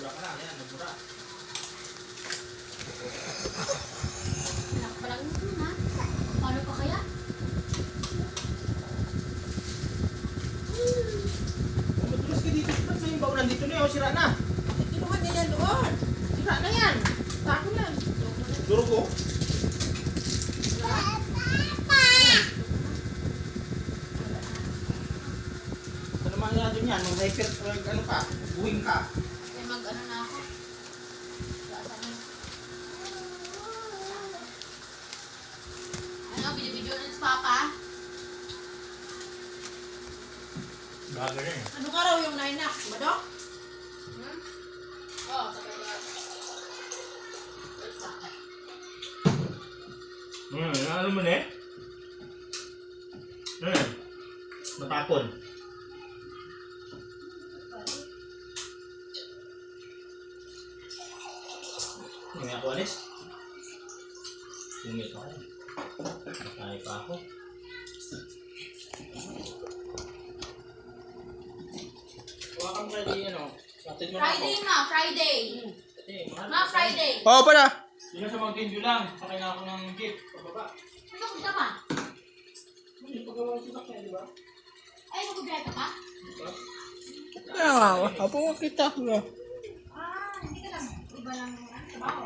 Mura ka lang, yan, mura. Anak pa lang yun, ha? Paano pa kaya? Matulas ka dito. Ba't may baon nandito na yun? Sira na. Kinuha niya yan doon. Sira na yan. Tako na. Durog ko. Ano naman natin yan? Mag-hyper, ano ka? Buwing ka. May mag-ano na ako. Saan yun? Ano, video-video na sa papa? Bagay rin. Ano ka raw yung nainak? Madok? Hmm? Oo, sabay ba? Ano mo na eh? Matapon. Hindi nga ako alis. Tumit ako. Matay pa ako. Huwag kang Friday ano. Matid mo na ako. Friday ma, Friday. Ma, Friday. Oo, para. Hindi na sa Mountain View lang. Sakay na ako ng jeep. Pababa. Ano ko pa? Hindi pagawa ko sa di ba? Ay, magbibiyahe ka pa? Kaya nga, apo kita. Ah, hindi ka lang. Iba lang ang trabaho.